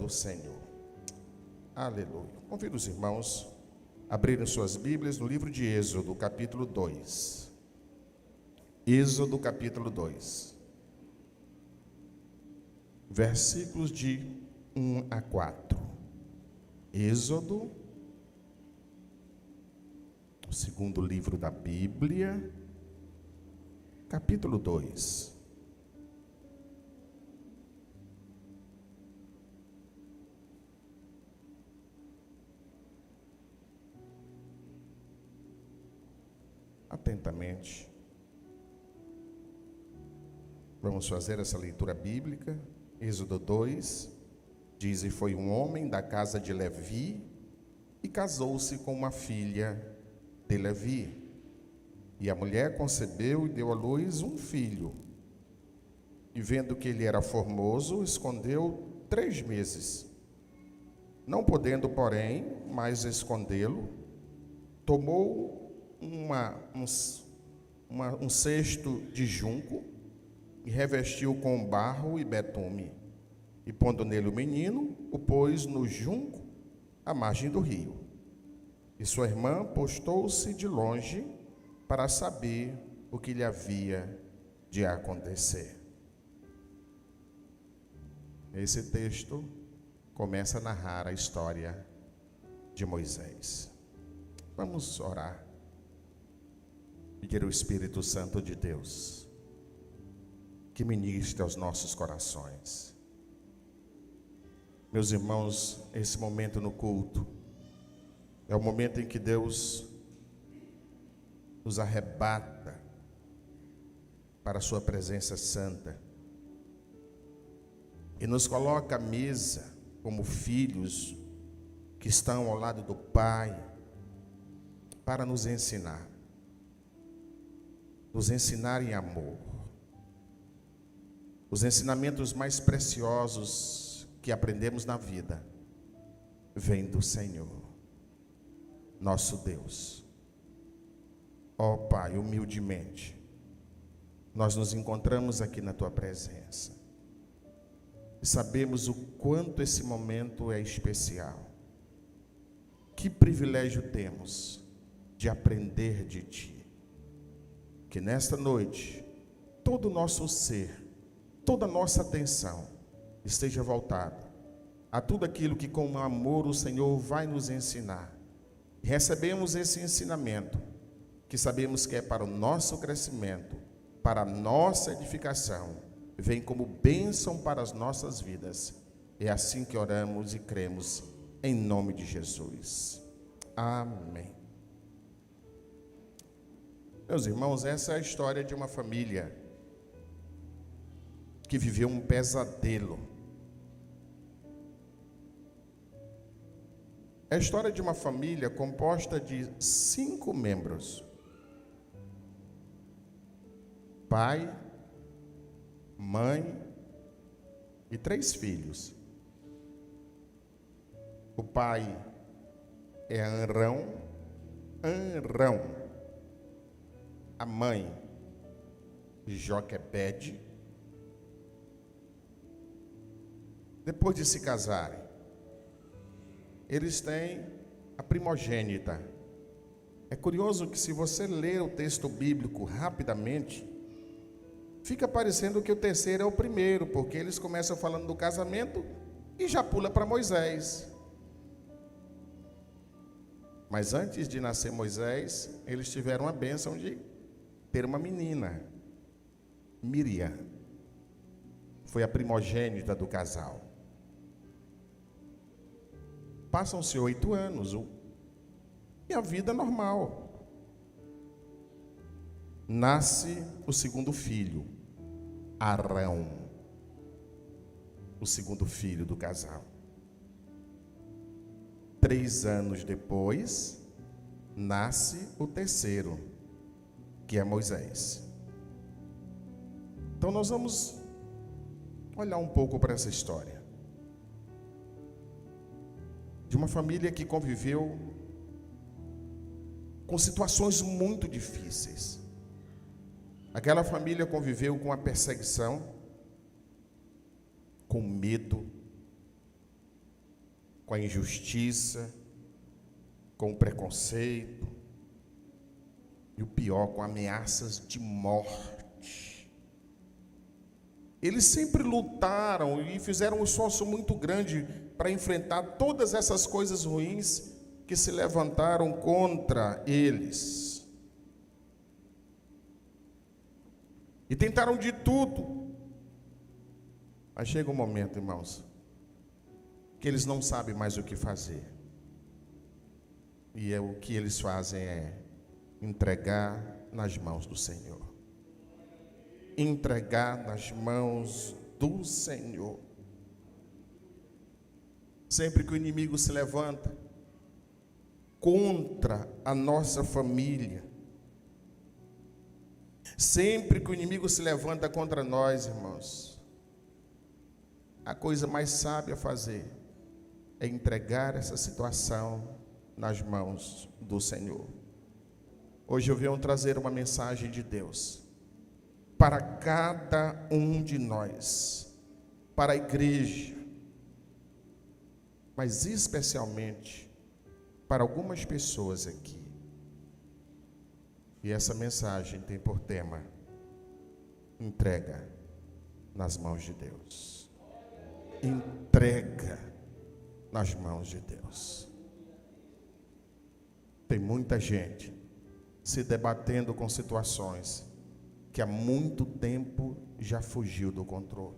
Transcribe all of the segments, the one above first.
do Senhor. Aleluia. Convido os irmãos a abrirem suas Bíblias no livro de Êxodo, capítulo 2. Êxodo, capítulo 2. Versículos de 1 a 4. Êxodo, o segundo livro da Bíblia, capítulo 2. Atentamente, vamos fazer essa leitura bíblica. Êxodo 2 diz: E foi um homem da casa de Levi e casou-se com uma filha de Levi. E a mulher concebeu e deu à luz um filho. E vendo que ele era formoso, escondeu 3 meses. Não podendo, porém, mais escondê-lo, tomou um cesto de junco e revestiu com barro e betume. E pondo nele o menino, o pôs no junco à margem do rio. E sua irmã postou-se de longe para saber o que lhe havia de acontecer. Esse texto começa a narrar a história de Moisés. Vamos orar. Pedir ao Espírito Santo de Deus que ministre aos nossos corações. Meus irmãos, esse momento no culto é o momento em que Deus nos arrebata para a sua presença santa e nos coloca à mesa como filhos que estão ao lado do Pai para nos ensinar em amor. Os ensinamentos mais preciosos que aprendemos na vida vêm do Senhor, nosso Deus. Ó Pai, humildemente, nós nos encontramos aqui na Tua presença e sabemos o quanto esse momento é especial. Que privilégio temos de aprender de Ti. Que nesta noite, todo o nosso ser, toda a nossa atenção esteja voltada a tudo aquilo que com amor o Senhor vai nos ensinar. E recebemos esse ensinamento, que sabemos que é para o nosso crescimento, para a nossa edificação, vem como bênção para as nossas vidas. É assim que oramos e cremos, em nome de Jesus. Amém. Meus irmãos, essa é a história de uma família que viveu um pesadelo. É a história de uma família composta de 5 membros: pai, mãe e 3 filhos. O pai é Anrão. A mãe, Joquebede. Depois de se casarem, eles têm a primogênita. É curioso que, se você ler o texto bíblico rapidamente, fica parecendo que o terceiro é o primeiro, porque eles começam falando do casamento e já pula para Moisés. Mas antes de nascer Moisés, eles tiveram a bênção de ter uma menina, Miriam. Foi a primogênita do casal. Passam-se 8 anos e a vida normal. Nasce o segundo filho, Arão, o segundo filho do casal. 3 anos depois, nasce o terceiro, que é Moisés. Então nós vamos olhar um pouco para essa história de uma família que conviveu com situações muito difíceis. Aquela família conviveu com a perseguição, com medo, com a injustiça, com o preconceito e o pior, com ameaças de morte. Eles sempre lutaram e fizeram um esforço muito grande para enfrentar todas essas coisas ruins que se levantaram contra eles. E tentaram de tudo. Mas chega um momento, irmãos, que eles não sabem mais o que fazer. E o que eles fazem é entregar nas mãos do Senhor. Entregar nas mãos do Senhor. Sempre que o inimigo se levanta contra a nossa família, sempre que o inimigo se levanta contra nós, irmãos, a coisa mais sábia a fazer é entregar essa situação nas mãos do Senhor. Hoje eu venho trazer uma mensagem de Deus para cada um de nós, para a igreja, mas especialmente para algumas pessoas aqui. E essa mensagem tem por tema: entrega nas mãos de Deus. Entrega nas mãos de Deus. Tem muita gente se debatendo com situações que há muito tempo já fugiu do controle.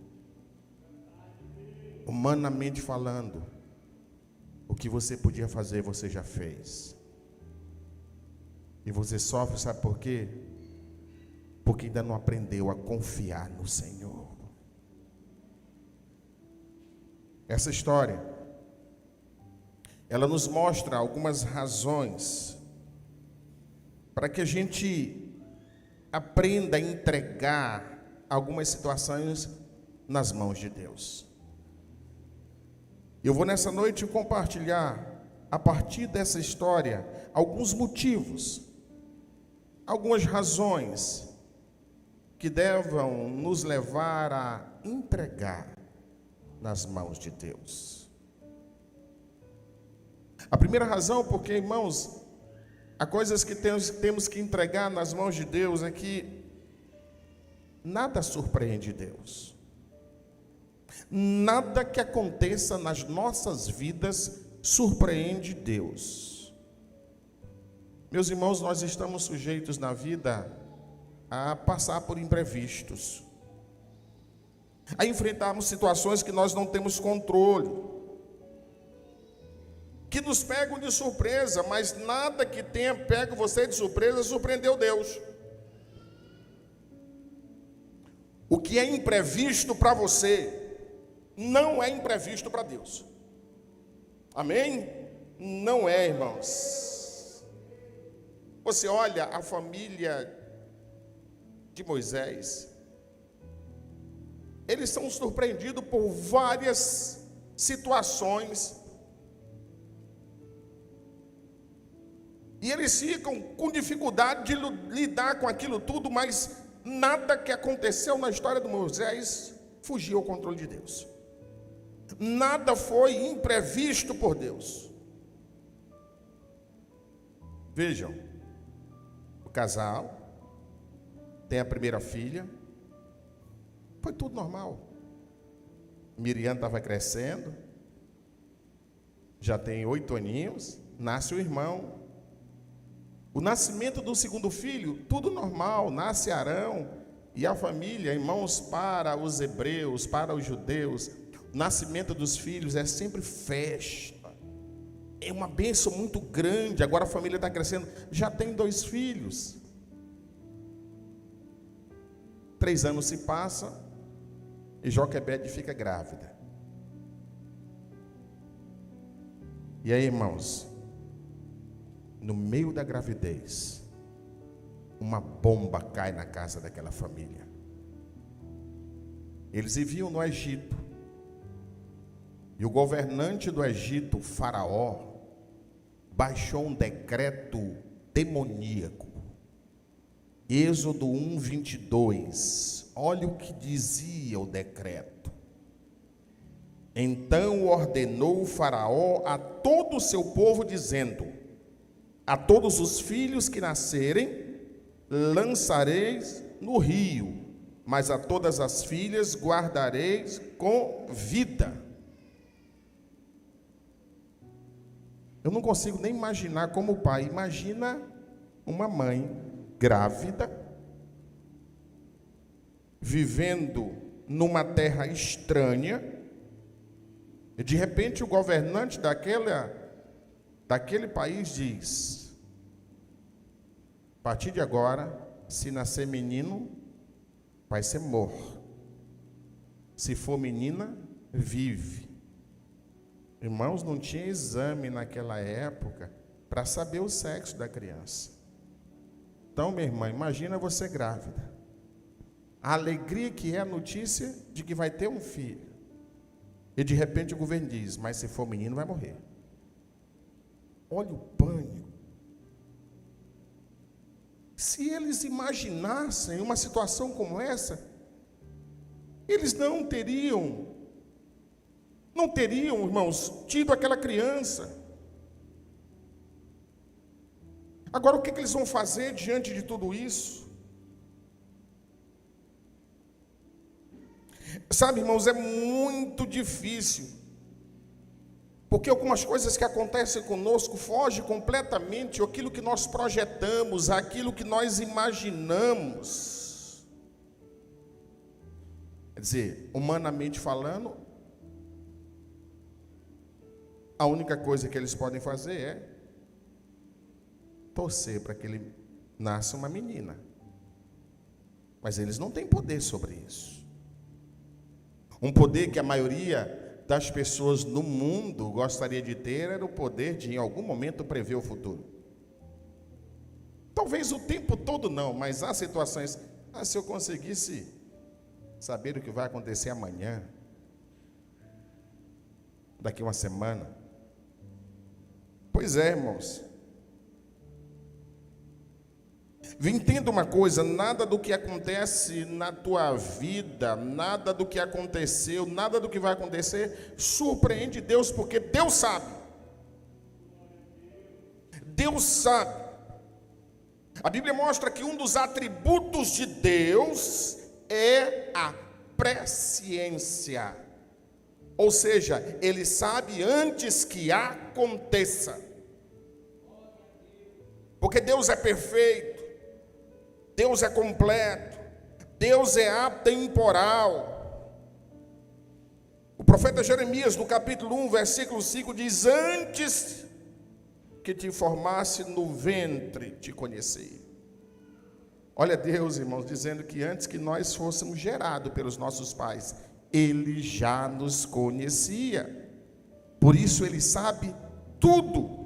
Humanamente falando, o que você podia fazer, você já fez. E você sofre, sabe por quê? Porque ainda não aprendeu a confiar no Senhor. Essa história, ela nos mostra algumas razões para que a gente aprenda a entregar algumas situações nas mãos de Deus. Eu vou nessa noite compartilhar, a partir dessa história, alguns motivos, algumas razões que devam nos levar a entregar nas mãos de Deus. A primeira razão, porque, irmãos, há coisas que temos que entregar nas mãos de Deus, é que nada surpreende Deus. Nada que aconteça nas nossas vidas surpreende Deus. Meus irmãos, nós estamos sujeitos na vida a passar por imprevistos, a enfrentarmos situações que nós não temos controle, que nos pegam de surpresa, mas nada que tenha pego você de surpresa surpreendeu Deus. O que é imprevisto para você não é imprevisto para Deus. Amém? Não é, irmãos. Você olha a família de Moisés, eles são surpreendidos por várias situações, e eles ficam com dificuldade de lidar com aquilo tudo, mas nada que aconteceu na história de Moisés fugiu ao controle de Deus. Nada foi imprevisto por Deus. Vejam, o casal tem a primeira filha, foi tudo normal. Miriam estava crescendo, já tem 8 aninhos, nasce o irmão. O nascimento do segundo filho, tudo normal, nasce Arão e a família, irmãos, para os hebreus, para os judeus, o nascimento dos filhos é sempre festa, é uma bênção muito grande. Agora a família está crescendo, já tem 2 filhos. 3 anos se passam e Joquebede fica grávida. E aí, irmãos, no meio da gravidez, uma bomba cai na casa daquela família. Eles viviam no Egito, e o governante do Egito, o Faraó, baixou um decreto demoníaco. Êxodo 1:22, olha o que dizia o decreto: Então ordenou o Faraó a todo o seu povo, dizendo: a todos os filhos que nascerem lançareis no rio, mas a todas as filhas guardareis com vida. Eu não consigo nem imaginar como pai. Imagina uma mãe grávida, vivendo numa terra estranha, e de repente o governante daquele país diz: a partir de agora, se nascer menino, vai ser morto. Se for menina, vive. Irmãos, não tinha exame naquela época para saber o sexo da criança. Então, minha irmã, imagina você grávida. A alegria que é a notícia de que vai ter um filho. E de repente o governo diz: mas se for menino, vai morrer. Olha o pânico. Se eles imaginassem uma situação como essa, eles não teriam, irmãos, tido aquela criança. Agora, o que eles vão fazer diante de tudo isso? Sabe, irmãos, é muito difícil, porque algumas coisas que acontecem conosco fogem completamente aquilo que nós projetamos, aquilo que nós imaginamos. Quer dizer, humanamente falando, a única coisa que eles podem fazer é torcer para que ele nasça uma menina. Mas eles não têm poder sobre isso. Um poder que a maioria das pessoas no mundo gostaria de ter era o poder de, em algum momento, prever o futuro. Talvez o tempo todo não, mas há situações. Se eu conseguisse saber o que vai acontecer amanhã, daqui uma semana. Pois é, irmãos. Entenda uma coisa: nada do que acontece na tua vida, nada do que aconteceu, nada do que vai acontecer surpreende Deus, porque Deus sabe. Deus sabe. A Bíblia mostra que um dos atributos de Deus é a presciência. Ou seja, Ele sabe antes que aconteça. Porque Deus é perfeito. Deus é completo, Deus é atemporal. O profeta Jeremias, no capítulo 1, versículo 5, diz: antes que te formasse no ventre, te conheci. Olha Deus, irmãos, dizendo que antes que nós fôssemos gerados pelos nossos pais, Ele já nos conhecia. Por isso Ele sabe tudo.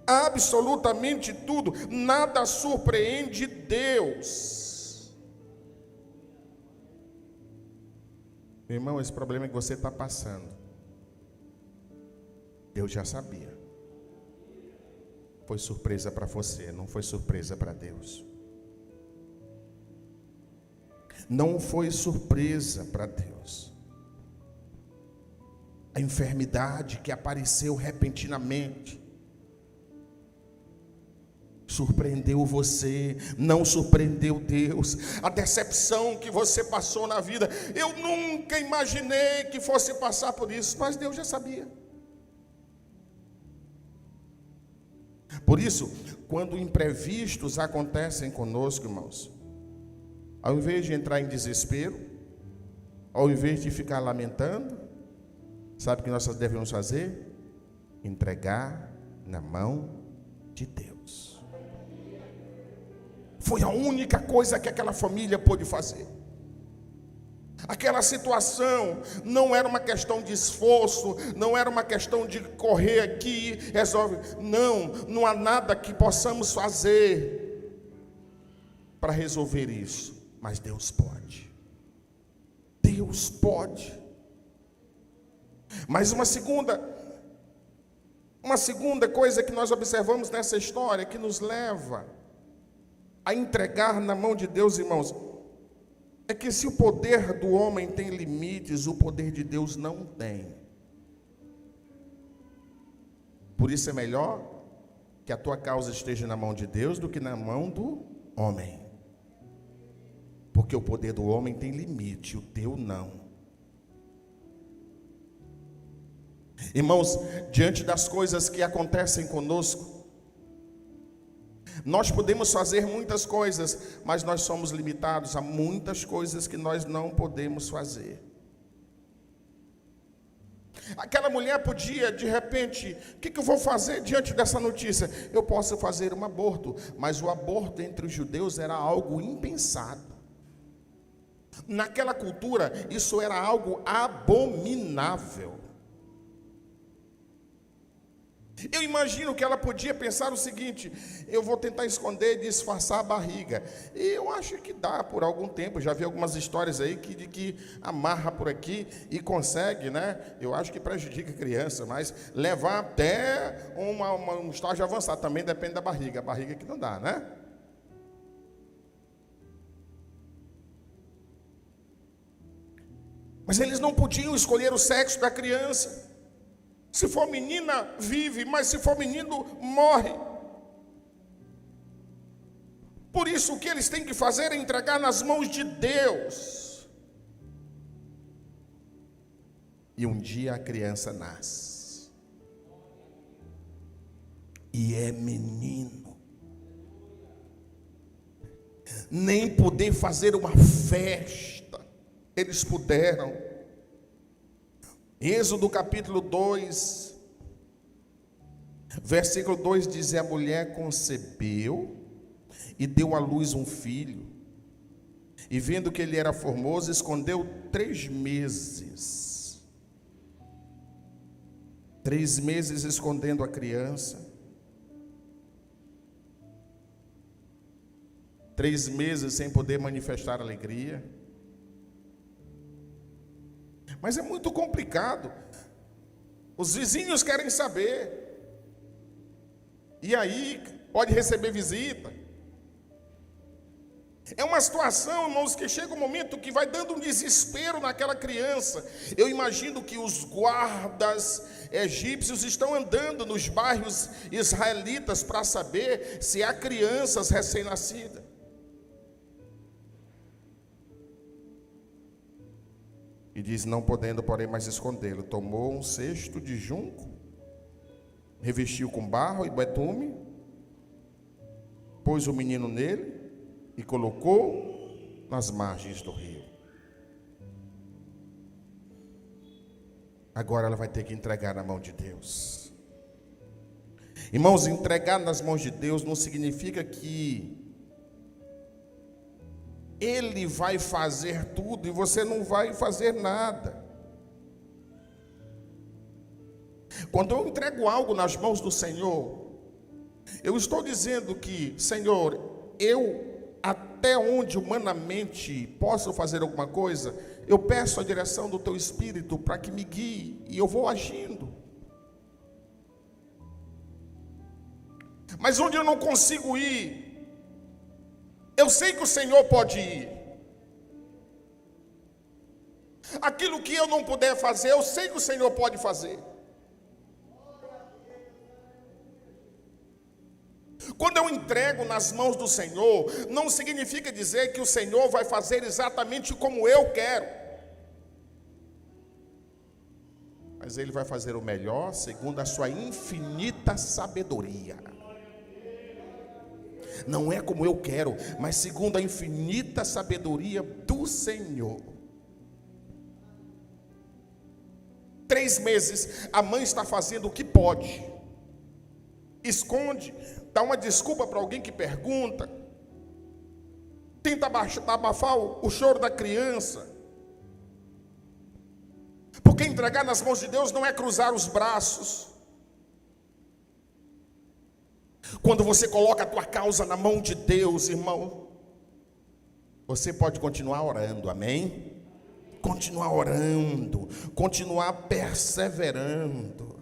Absolutamente tudo, nada surpreende Deus. Meu irmão, esse problema que você está passando, Deus já sabia. Foi surpresa para você, não foi surpresa para Deus. Não foi surpresa para Deus. A enfermidade que apareceu repentinamente surpreendeu você, não surpreendeu Deus. A decepção que você passou na vida, eu nunca imaginei que fosse passar por isso, mas Deus já sabia. Por isso, quando imprevistos acontecem conosco, irmãos, ao invés de entrar em desespero, ao invés de ficar lamentando, sabe o que nós devemos fazer? Entregar na mão de Deus. Foi a única coisa que aquela família pôde fazer. Aquela situação não era uma questão de esforço, não era uma questão de correr aqui, resolve. Não há nada que possamos fazer para resolver isso. Mas Deus pode. Deus pode. Mas uma segunda coisa que nós observamos nessa história, que nos leva a entregar na mão de Deus, irmãos, é que se o poder do homem tem limites, o poder de Deus não tem. Por isso é melhor que a tua causa esteja na mão de Deus do que na mão do homem. Porque o poder do homem tem limite, o teu não. Irmãos, diante das coisas que acontecem conosco, nós podemos fazer muitas coisas, mas nós somos limitados a muitas coisas que nós não podemos fazer. Aquela mulher podia, de repente, o que eu vou fazer diante dessa notícia? Eu posso fazer um aborto, mas o aborto entre os judeus era algo impensado. Naquela cultura, isso era algo abominável. Eu imagino que ela podia pensar o seguinte: eu vou tentar esconder e disfarçar a barriga. E eu acho que dá por algum tempo. Já vi algumas histórias aí de que amarra por aqui e consegue, né? Eu acho que prejudica a criança, mas levar até um estágio avançado também depende da barriga. A barriga que não dá, né? Mas eles não podiam escolher o sexo da criança. Se for menina, vive, mas se for menino, morre. Por isso, o que eles têm que fazer é entregar nas mãos de Deus. E um dia a criança nasce. E é menino. Nem poder fazer uma festa eles puderam. Êxodo capítulo 2, versículo 2 diz: a mulher concebeu e deu à luz um filho, e vendo que ele era formoso, escondeu 3 meses. 3 meses escondendo a criança. 3 meses sem poder manifestar alegria. Mas é muito complicado. Os vizinhos querem saber. E aí, pode receber visita. É uma situação, irmãos, que chega um momento que vai dando um desespero naquela criança. Eu imagino que os guardas egípcios estão andando nos bairros israelitas para saber se há crianças recém-nascidas. E diz: não podendo, porém, mais escondê-lo, tomou um cesto de junco, revestiu com barro e betume, pôs o menino nele e colocou nas margens do rio. Agora ela vai ter que entregar na mão de Deus. Irmãos, entregar nas mãos de Deus não significa que Ele vai fazer tudo e você não vai fazer nada. Quando eu entrego algo nas mãos do Senhor, eu estou dizendo que, Senhor, eu, até onde humanamente posso fazer alguma coisa, eu peço a direção do Teu Espírito para que me guie, e eu vou agindo. Mas onde eu não consigo ir, eu sei que o Senhor pode ir. Aquilo que eu não puder fazer, eu sei que o Senhor pode fazer. Quando eu entrego nas mãos do Senhor, não significa dizer que o Senhor vai fazer exatamente como eu quero. Mas Ele vai fazer o melhor segundo a sua infinita sabedoria. Não é como eu quero, mas segundo a infinita sabedoria do Senhor. 3 meses, a mãe está fazendo o que pode. Esconde, dá uma desculpa para alguém que pergunta. Tenta abafar o choro da criança. Porque entregar nas mãos de Deus não é cruzar os braços. Quando você coloca a tua causa na mão de Deus, irmão, você pode continuar orando, amém? Continuar orando, continuar perseverando.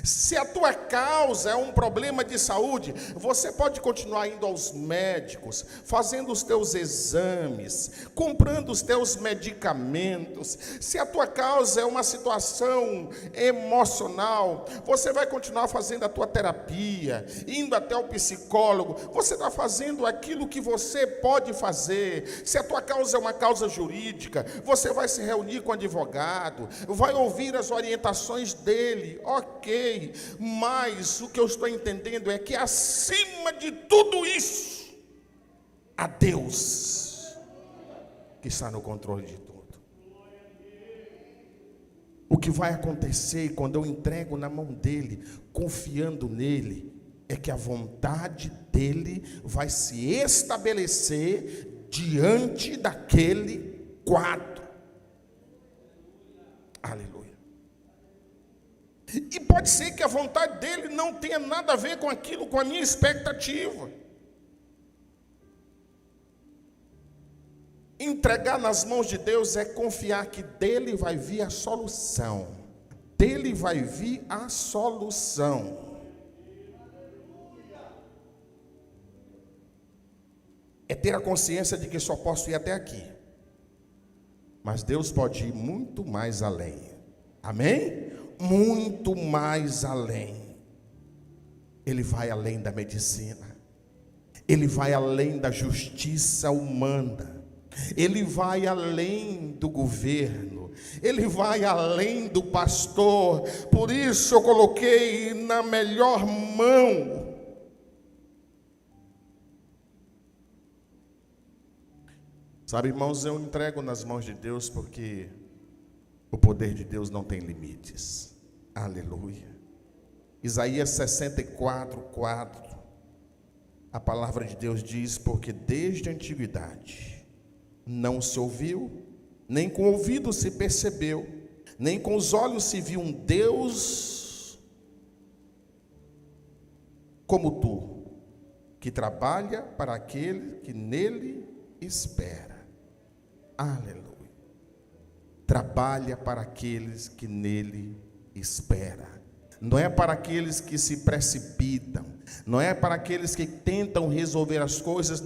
Se a tua causa é um problema de saúde, você pode continuar indo aos médicos, fazendo os teus exames, comprando os teus medicamentos. Se a tua causa é uma situação emocional, você vai continuar fazendo a tua terapia, indo até o psicólogo. Você está fazendo aquilo que você pode fazer. Se a tua causa é uma causa jurídica, você vai se reunir com o advogado, vai ouvir as orientações dele, ok. Mas o que eu estou entendendo é que acima de tudo isso, há Deus que está no controle de tudo. O que vai acontecer quando eu entrego na mão dele, confiando nele, é que a vontade dele vai se estabelecer diante daquele quadro. Aleluia. E pode ser que a vontade dele não tenha nada a ver com aquilo, com a minha expectativa. Entregar nas mãos de Deus é confiar que dele vai vir a solução. Dele vai vir a solução. É ter a consciência de que só posso ir até aqui. Mas Deus pode ir muito mais além. Amém? Muito mais além. Ele vai além da medicina. Ele vai além da justiça humana. Ele vai além do governo. Ele vai além do pastor. Por isso eu coloquei na melhor mão. Sabe, irmãos, eu entrego nas mãos de Deus porque o poder de Deus não tem limites. Aleluia. Isaías 64:4. A palavra de Deus diz: porque desde a antiguidade não se ouviu, nem com o ouvido se percebeu, nem com os olhos se viu um Deus como tu, que trabalha para aquele que nele espera. Aleluia. Trabalha para aqueles que nele espera. Não é para aqueles que se precipitam, não é para aqueles que tentam resolver as coisas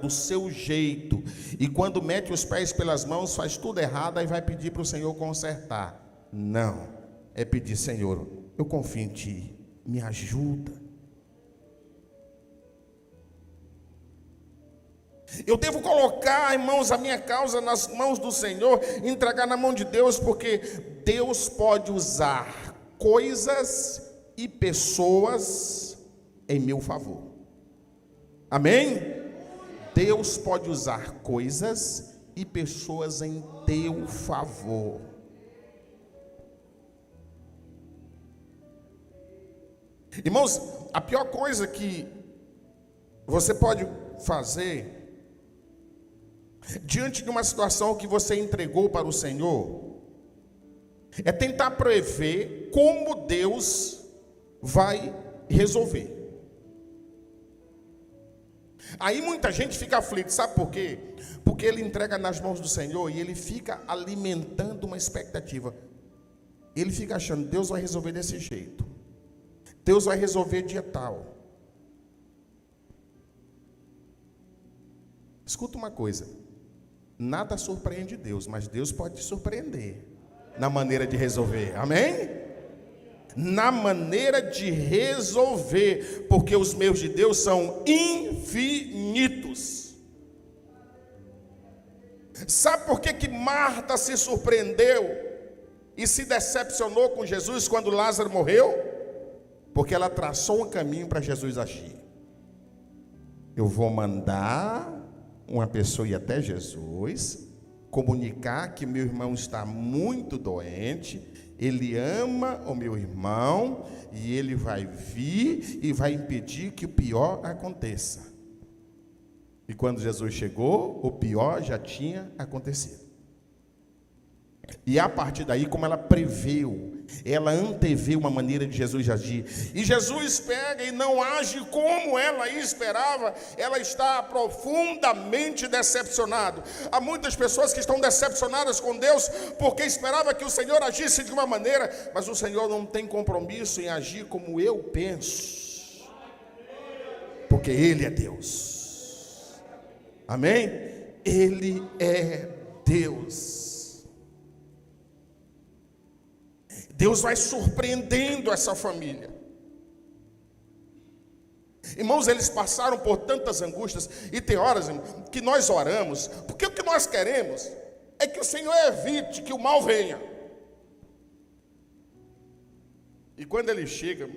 do seu jeito, e quando mete os pés pelas mãos faz tudo errado, aí vai pedir para o Senhor consertar. Não, é pedir: Senhor, eu confio em Ti, me ajuda. Eu devo colocar, irmãos, a minha causa nas mãos do Senhor, entregar na mão de Deus, porque Deus pode usar coisas e pessoas em meu favor. Amém? Deus pode usar coisas e pessoas em teu favor. Irmãos, a pior coisa que você pode fazer diante de uma situação que você entregou para o Senhor é tentar prever como Deus vai resolver. Aí muita gente fica aflita, sabe por quê? Porque ele entrega nas mãos do Senhor e ele fica alimentando uma expectativa. Ele fica achando: Deus vai resolver desse jeito, Deus vai resolver dia tal. Escuta uma coisa: nada surpreende Deus, mas Deus pode te surpreender na maneira de resolver. Amém? Na maneira de resolver, porque os meios de Deus são infinitos. Sabe por que Marta se surpreendeu e se decepcionou com Jesus quando Lázaro morreu? Porque ela traçou um caminho para Jesus agir. Eu vou mandar uma pessoa ir até Jesus, comunicar que meu irmão está muito doente, ele ama o meu irmão, e ele vai vir e vai impedir que o pior aconteça. E quando Jesus chegou, o pior já tinha acontecido. E a partir daí, como ela preveu ela antevê uma maneira de Jesus agir. E Jesus pega e não age como ela esperava. Ela está profundamente decepcionada. Há muitas pessoas que estão decepcionadas com Deus porque esperava que o Senhor agisse de uma maneira, mas o Senhor não tem compromisso em agir como eu penso, porque Ele é Deus. Amém? Ele é Deus. Deus vai surpreendendo essa família. Irmãos, eles passaram por tantas angústias. E tem horas, irmão, que nós oramos, porque o que nós queremos é que o Senhor evite que o mal venha. E quando ele chega,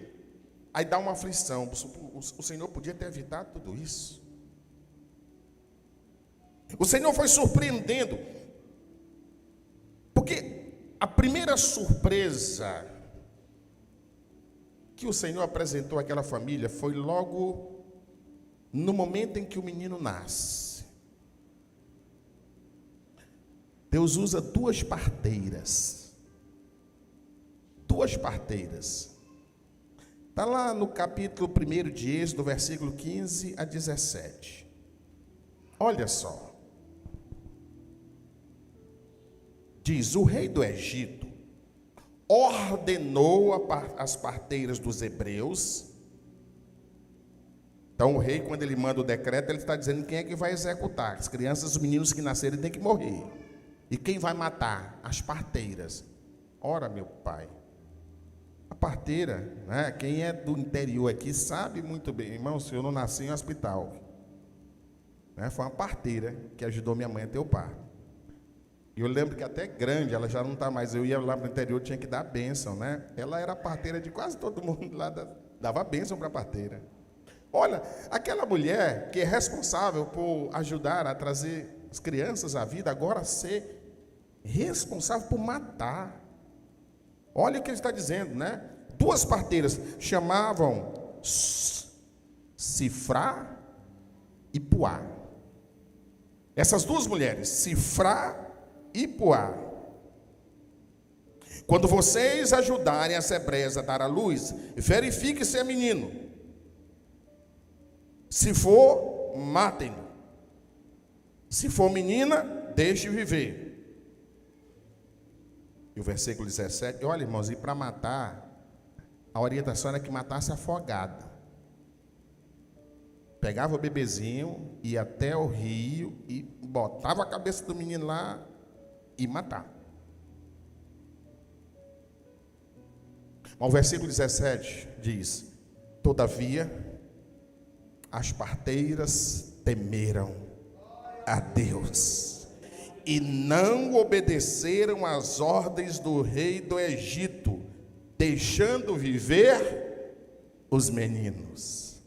aí dá uma aflição. O Senhor podia ter evitado tudo isso. O Senhor foi surpreendendo, porque a primeira surpresa que o Senhor apresentou àquela família foi logo no momento em que o menino nasce. Deus usa duas parteiras. Duas parteiras. Está lá no capítulo 1 de Êxodo, versículo 15 a 17. Olha só. Diz: o rei do Egito ordenou as parteiras dos hebreus. Então o rei, quando ele manda o decreto, ele está dizendo quem é que vai executar. As crianças, os meninos que nascerem têm que morrer. E quem vai matar? As parteiras. Ora, meu pai, a parteira, né? Quem é do interior aqui sabe muito bem. Irmão, se eu não nasci em hospital, né? Foi uma parteira que ajudou minha mãe a ter o parto. E eu lembro que até grande, ela já não está mais. Eu ia lá para o interior, tinha que dar bênção, né? Ela era a parteira de quase todo mundo lá, dava bênção para a parteira. Olha, aquela mulher que é responsável por ajudar a trazer as crianças à vida, agora ser responsável por matar. Olha o que ele está dizendo, né? Duas parteiras chamavam Sifrá e Puá. Essas duas mulheres, Sifrá e Puá. Quando vocês ajudarem as hebreias a dar à luz, verifique se é menino. Se for, matem-no. Se for menina, deixe viver. E o versículo 17, olha, irmãos, e para matar, a orientação era que matasse afogado. Pegava o bebezinho, ia até o rio e botava a cabeça do menino lá e matar. Mas o versículo 17 diz: todavia, as parteiras temeram a Deus e não obedeceram às ordens do rei do Egito, deixando viver os meninos.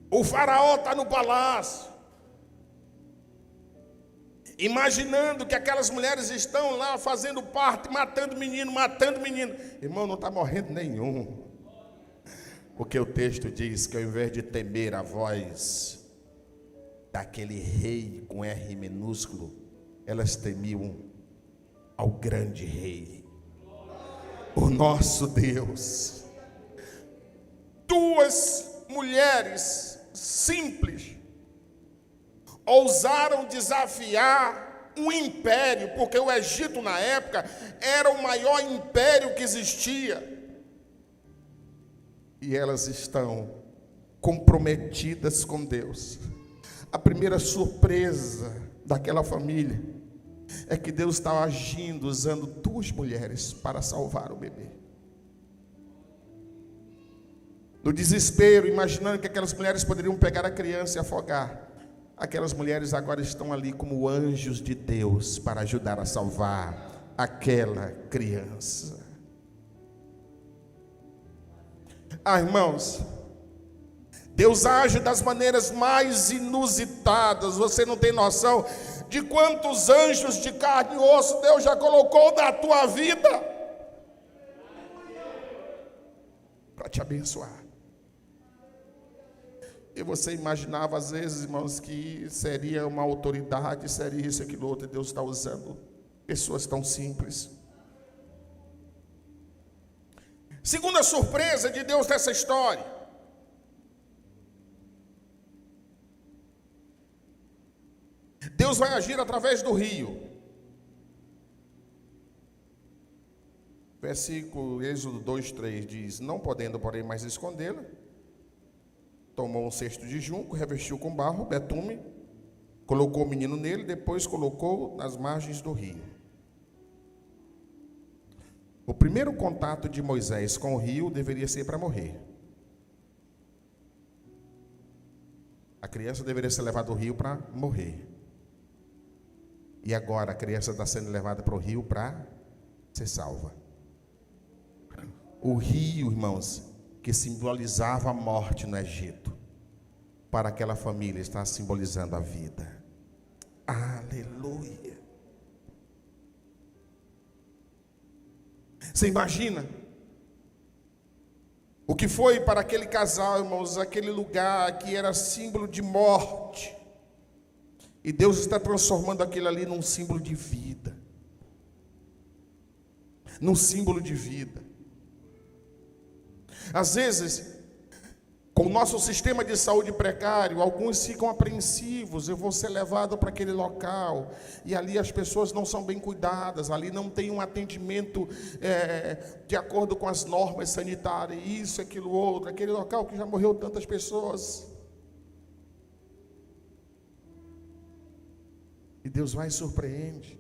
O faraó está no palácio, imaginando que aquelas mulheres estão lá fazendo parto, matando menino. Irmão, não está morrendo nenhum. Porque o texto diz que ao invés de temer a voz daquele rei com R minúsculo, elas temiam ao grande rei, o nosso Deus. Duas mulheres simples ousaram desafiar um império, porque o Egito na época era o maior império que existia. E elas estão comprometidas com Deus. A primeira surpresa daquela família é que Deus está agindo usando duas mulheres para salvar o bebê. No desespero, imaginando que aquelas mulheres poderiam pegar a criança e afogar, aquelas mulheres agora estão ali como anjos de Deus para ajudar a salvar aquela criança. Irmãos, Deus age das maneiras mais inusitadas. Você não tem noção de quantos anjos de carne e osso Deus já colocou na tua vida para te abençoar. E você imaginava às vezes, irmãos, que seria uma autoridade, seria isso, aquilo, outro. Deus está usando pessoas tão simples. Segunda surpresa de Deus nessa história. Deus vai agir através do rio. Versículo Êxodo 2:3 diz: não podendo, porém, mais escondê-la, tomou um cesto de junco, revestiu com barro, betume, colocou o menino nele, depois colocou nas margens do rio. O primeiro contato de Moisés com o rio deveria ser para morrer. A criança deveria ser levada ao rio para morrer. E agora a criança está sendo levada para o rio para ser salva. O rio, irmãos, que simbolizava a morte no Egito, para aquela família está simbolizando a vida. Aleluia. Você imagina o que foi para aquele casal, irmãos, aquele lugar que era símbolo de morte, e Deus está transformando aquilo ali num símbolo de vida. Num símbolo de vida. Às vezes, com o nosso sistema de saúde precário, alguns ficam apreensivos: eu vou ser levado para aquele local, e ali as pessoas não são bem cuidadas, ali não tem um atendimento de acordo com as normas sanitárias, isso, aquilo, outro, aquele local que já morreu tantas pessoas. E Deus vai e surpreende.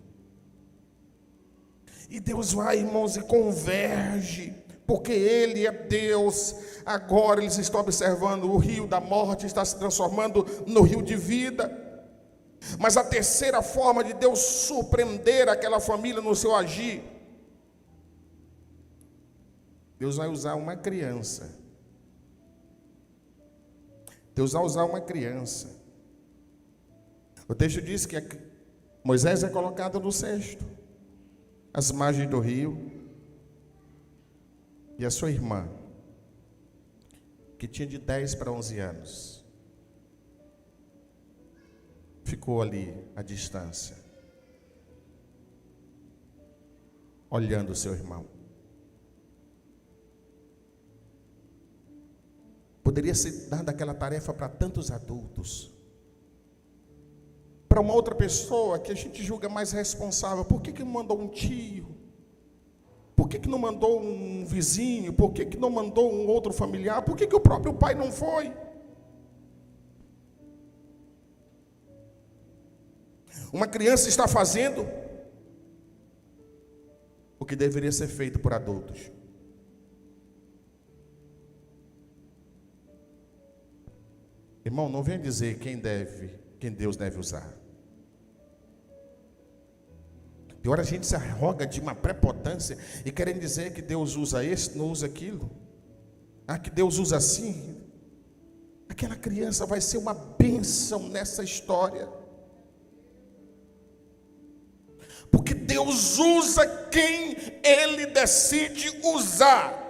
E Deus vai, irmãos, e converge, porque Ele é Deus. Agora eles estão observando o rio da morte está se transformando no rio de vida. Mas a terceira forma de Deus surpreender aquela família no seu agir, Deus vai usar uma criança. Deus vai usar uma criança. O texto diz que Moisés é colocado no cesto, às margens do rio, e a sua irmã, que tinha de 10 para 11 anos, ficou ali à distância, olhando o seu irmão. Poderia ser dada aquela tarefa para tantos adultos, para uma outra pessoa que a gente julga mais responsável. Por que não mandou um tio? Por que não mandou um vizinho? Por que não mandou um outro familiar? Por que o próprio pai não foi? Uma criança está fazendo o que deveria ser feito por adultos. Irmão, não venha dizer quem Deus deve usar. E agora a gente se arroga de uma prepotência e querendo dizer que Deus usa esse, não usa aquilo. Que Deus usa assim. Aquela criança vai ser uma bênção nessa história. Porque Deus usa quem Ele decide usar.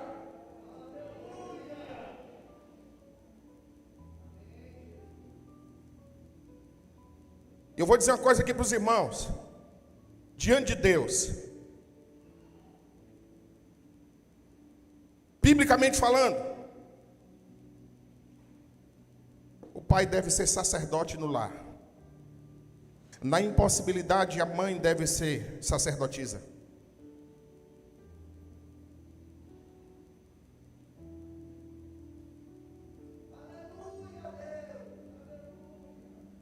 Eu vou dizer uma coisa aqui para os irmãos. Diante de Deus, biblicamente falando, o pai deve ser sacerdote no lar. Na impossibilidade, a mãe deve ser sacerdotisa.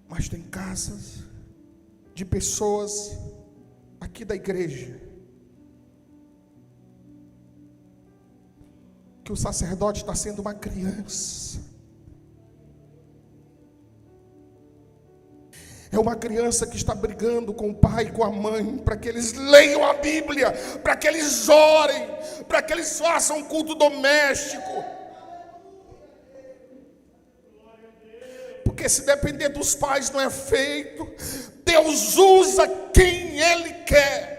Mas tem casas de pessoas aqui da igreja que o sacerdote está sendo uma criança. É uma criança que está brigando com o pai e com a mãe para que eles leiam a Bíblia, para que eles orem, para que eles façam um culto doméstico. Porque se depender dos pais não é feito. Deus usa quem Ele quer.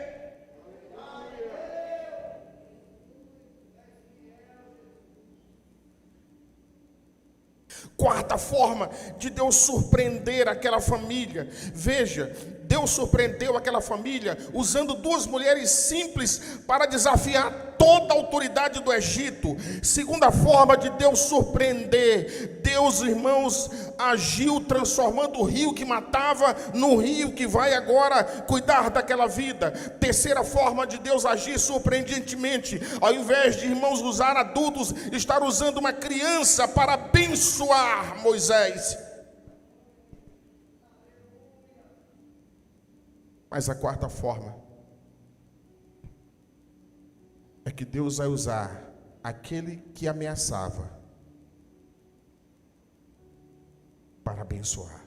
Quarta forma de Deus surpreender aquela família. Veja, Deus surpreendeu aquela família usando duas mulheres simples para desafiar toda a autoridade do Egito. Segunda forma de Deus surpreender: Deus, irmãos, agiu transformando o rio que matava no rio que vai agora cuidar daquela vida. Terceira forma de Deus agir surpreendentemente: ao invés de, irmãos, usar adultos, estar usando uma criança para abençoar Moisés. Mas a quarta forma é que Deus vai usar aquele que ameaçava para abençoar.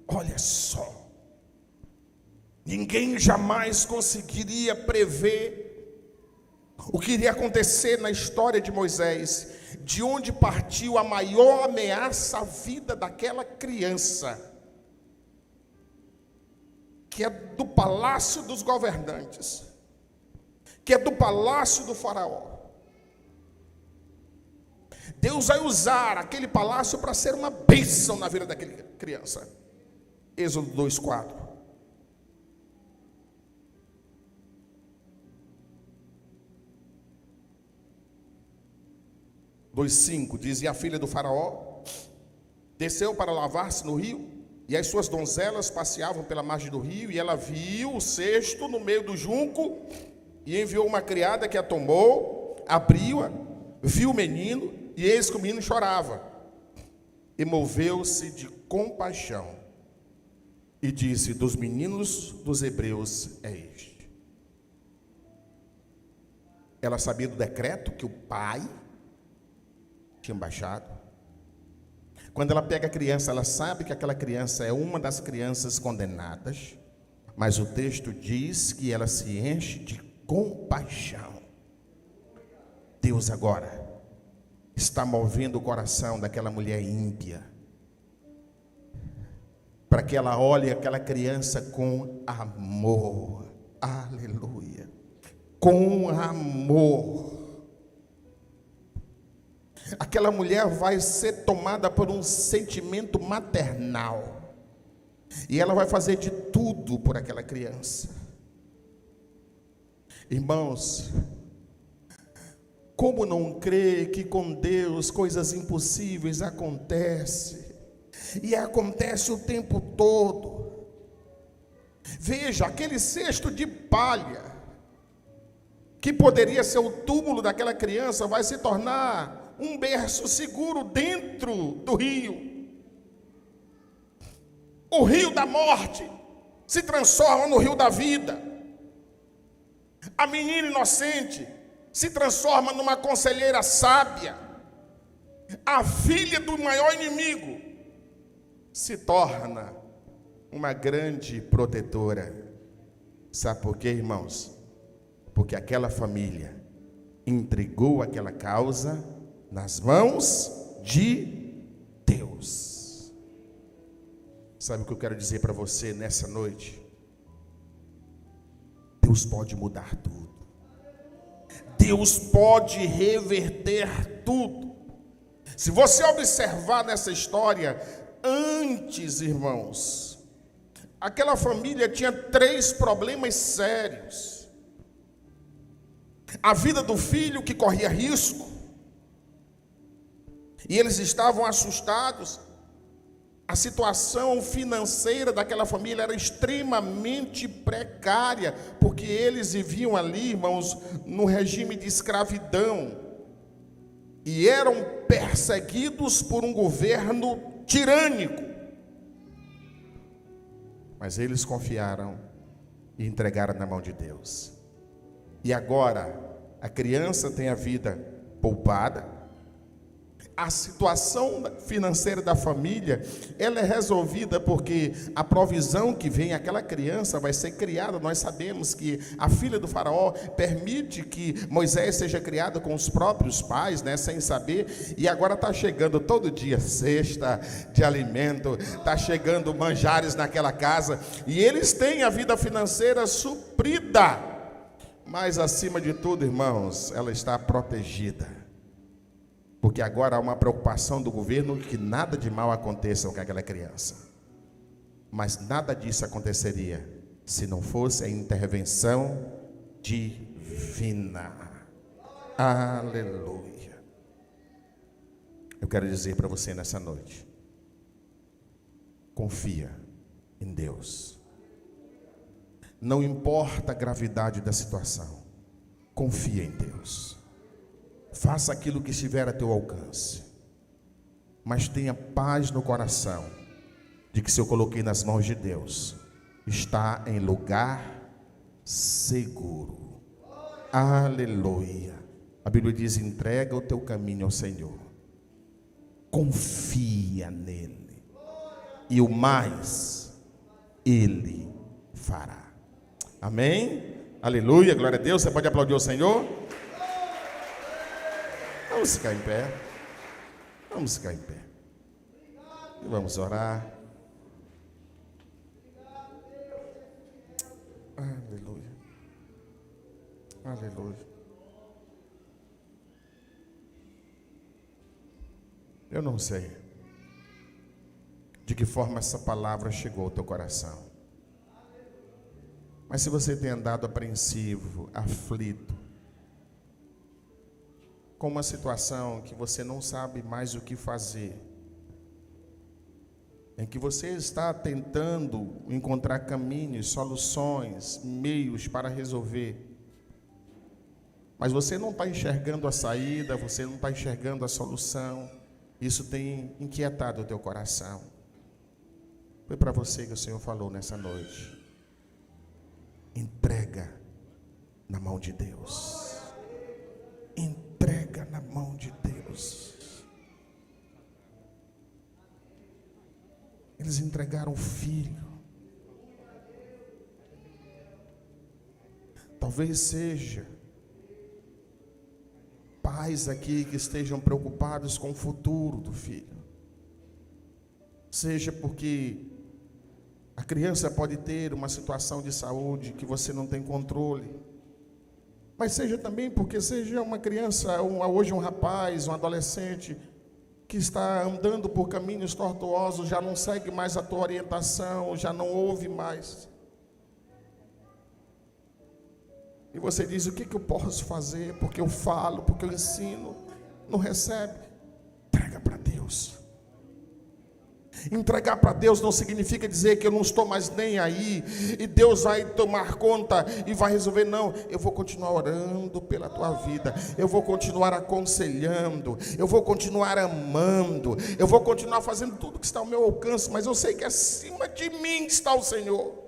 Olha só, ninguém jamais conseguiria prever o que iria acontecer na história de Moisés, de onde partiu a maior ameaça à vida daquela criança, que é do palácio dos governantes, que é do palácio do faraó. Deus vai usar aquele palácio para ser uma bênção na vida daquela criança. Êxodo 2:4. Diz: e a filha do faraó desceu para lavar-se no rio, e as suas donzelas passeavam pela margem do rio, e ela viu o cesto no meio do junco, e enviou uma criada que a tomou, abriu-a, viu o menino, e eis que o menino chorava, e moveu-se de compaixão, e disse: dos meninos dos hebreus é este. Ela sabia do decreto que o pai tinha baixado. Quando ela pega a criança, ela sabe que aquela criança é uma das crianças condenadas, mas o texto diz que ela se enche de compaixão. Deus agora está movendo o coração daquela mulher ímpia, para que ela olhe aquela criança com amor. Aleluia. Com amor. Aquela mulher vai ser tomada por um sentimento maternal, e ela vai fazer de tudo por aquela criança. Irmãos, como não crer que com Deus coisas impossíveis acontecem, e acontece o tempo todo? Veja, aquele cesto de palha, que poderia ser o túmulo daquela criança, vai se tornar um berço seguro dentro do rio. O rio da morte se transforma no rio da vida. A menina inocente se transforma numa conselheira sábia. A filha do maior inimigo se torna uma grande protetora. Sabe por quê, irmãos? Porque aquela família entregou aquela causa nas mãos de Deus. Sabe o que eu quero dizer para você nessa noite? Deus pode mudar tudo. Deus pode reverter tudo. Se você observar nessa história, antes, irmãos, aquela família tinha 3 problemas sérios: a vida do filho, que corria risco, e eles estavam assustados. A situação financeira daquela família era extremamente precária, porque eles viviam ali, irmãos, no regime de escravidão, e eram perseguidos por um governo tirânico. Mas eles confiaram e entregaram na mão de Deus. E agora a criança tem a vida poupada. A situação financeira da família, ela é resolvida porque a provisão que vem àquela criança vai ser criada. Nós sabemos que a filha do faraó permite que Moisés seja criado com os próprios pais, né, sem saber. E agora está chegando todo dia cesta de alimento, está chegando manjares naquela casa, e eles têm a vida financeira suprida. Mas acima de tudo, irmãos, ela está protegida, porque agora há uma preocupação do governo que nada de mal aconteça com aquela criança. Mas nada disso aconteceria se não fosse a intervenção divina. Aleluia. Eu quero dizer para você nessa noite: confia em Deus. Não importa a gravidade da situação, confia em Deus. Faça aquilo que estiver a teu alcance, mas tenha paz no coração de que, se eu coloquei nas mãos de Deus, está em lugar seguro. Aleluia. A Bíblia diz: entrega o teu caminho ao Senhor, confia nele, e o mais Ele fará. Amém? Aleluia, glória a Deus. Você pode aplaudir o Senhor? Vamos ficar em pé. Vamos ficar em pé. E vamos orar. Aleluia. Aleluia. Eu não sei de que forma essa palavra chegou ao teu coração, mas se você tem andado apreensivo, aflito, com uma situação que você não sabe mais o que fazer, em que você está tentando encontrar caminhos, soluções, meios para resolver, mas você não está enxergando a saída, você não está enxergando a solução, isso tem inquietado o teu coração. Foi para você que o Senhor falou nessa noite: entrega na mão de Deus. Entrega na mão de Deus. Eles entregaram o filho. Talvez seja pais aqui que estejam preocupados com o futuro do filho. Seja porque a criança pode ter uma situação de saúde que você não tem controle, mas seja também porque seja uma criança, hoje um rapaz, um adolescente, que está andando por caminhos tortuosos, já não segue mais a tua orientação, já não ouve mais. E você diz: o que eu posso fazer? Porque eu falo, porque eu ensino, não recebe. Entrega para Deus. Entregar para Deus não significa dizer que eu não estou mais nem aí, e Deus vai tomar conta e vai resolver. Não, eu vou continuar orando pela tua vida, eu vou continuar aconselhando, eu vou continuar amando, eu vou continuar fazendo tudo que está ao meu alcance, mas eu sei que acima de mim está o Senhor.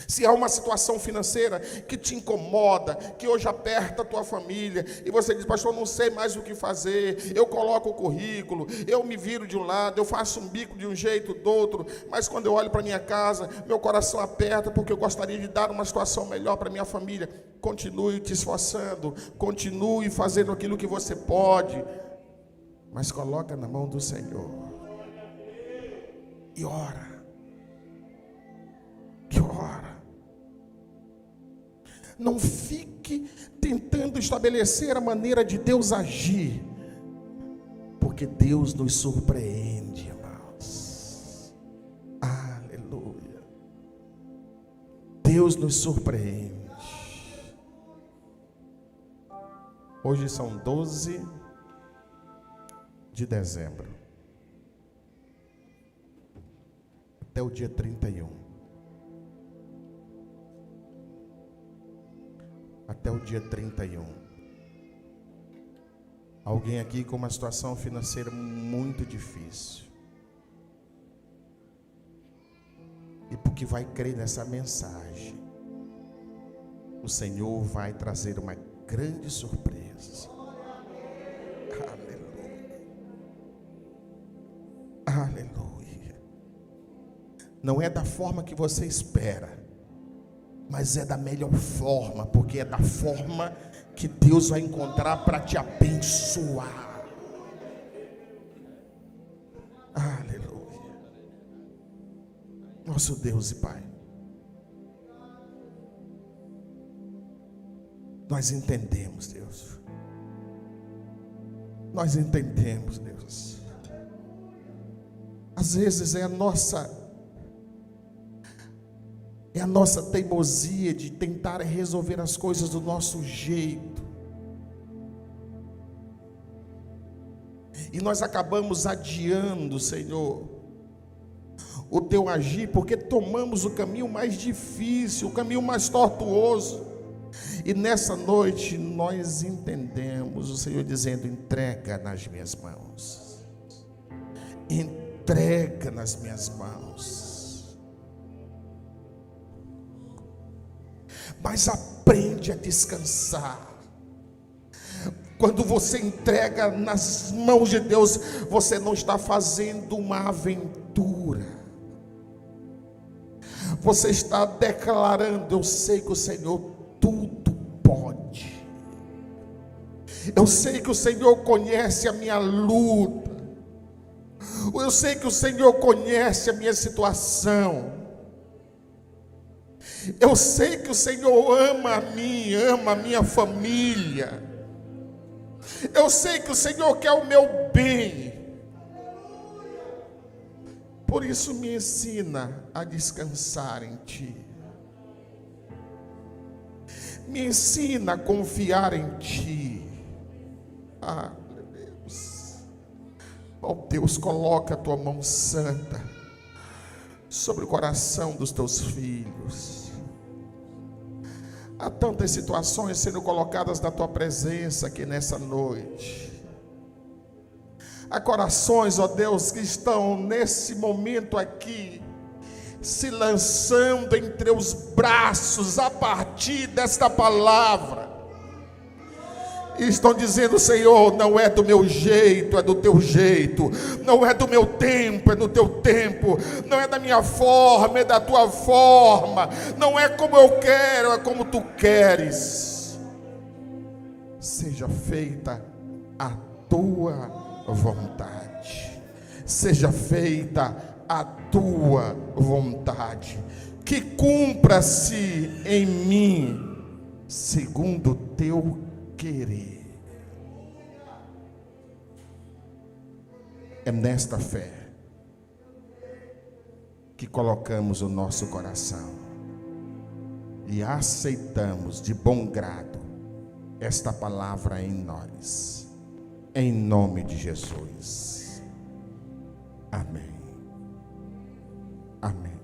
Se há uma situação financeira que te incomoda, que hoje aperta a tua família, e você diz: pastor, não sei mais o que fazer, eu coloco o currículo, eu me viro de um lado, eu faço um bico de um jeito, do outro, mas quando eu olho para minha casa, meu coração aperta, porque eu gostaria de dar uma situação melhor para minha família. Continue te esforçando, continue fazendo aquilo que você pode, mas coloca na mão do Senhor e ora. E ora. Não fique tentando estabelecer a maneira de Deus agir, porque Deus nos surpreende, irmãos. Aleluia. Deus nos surpreende. Hoje são 12 de dezembro. Até o dia 31. Até o dia 31. Alguém aqui com uma situação financeira muito difícil, e porque vai crer nessa mensagem, o Senhor vai trazer uma grande surpresa. Aleluia. Aleluia. Não é da forma que você espera, mas é da melhor forma, porque é da forma que Deus vai encontrar para te abençoar. Aleluia. Nosso Deus e Pai, nós entendemos, Deus. Nós entendemos, Deus. Às vezes é a nossa teimosia de tentar resolver as coisas do nosso jeito. E nós acabamos adiando, Senhor, o teu agir, porque tomamos o caminho mais difícil, o caminho mais tortuoso. E nessa noite nós entendemos o Senhor dizendo: entrega nas minhas mãos, entrega nas minhas mãos. Mas aprende a descansar. Quando você entrega nas mãos de Deus, você não está fazendo uma aventura. Você está declarando: eu sei que o Senhor tudo pode. Eu sei que o Senhor conhece a minha luta. Eu sei que o Senhor conhece a minha situação. Eu sei que o Senhor ama a mim, ama a minha família. Eu sei que o Senhor quer o meu bem. Por isso me ensina a descansar em Ti. Me ensina a confiar em Ti. Ah, meu Deus. Oh Deus, coloca a Tua mão santa sobre o coração dos Teus filhos. Há tantas situações sendo colocadas na Tua presença aqui nessa noite. Há corações, ó Deus, que estão nesse momento aqui se lançando entre os braços a partir desta palavra. E estão dizendo: Senhor, não é do meu jeito, é do Teu jeito. Não é do meu tempo, é do Teu tempo. Não é da minha forma, é da Tua forma. Não é como eu quero, é como Tu queres. Seja feita a Tua vontade. Seja feita a Tua vontade. Que cumpra-se em mim segundo o Teu querer. É nesta fé que colocamos o nosso coração e aceitamos de bom grado esta palavra em nós, em nome de Jesus. Amém. Amém.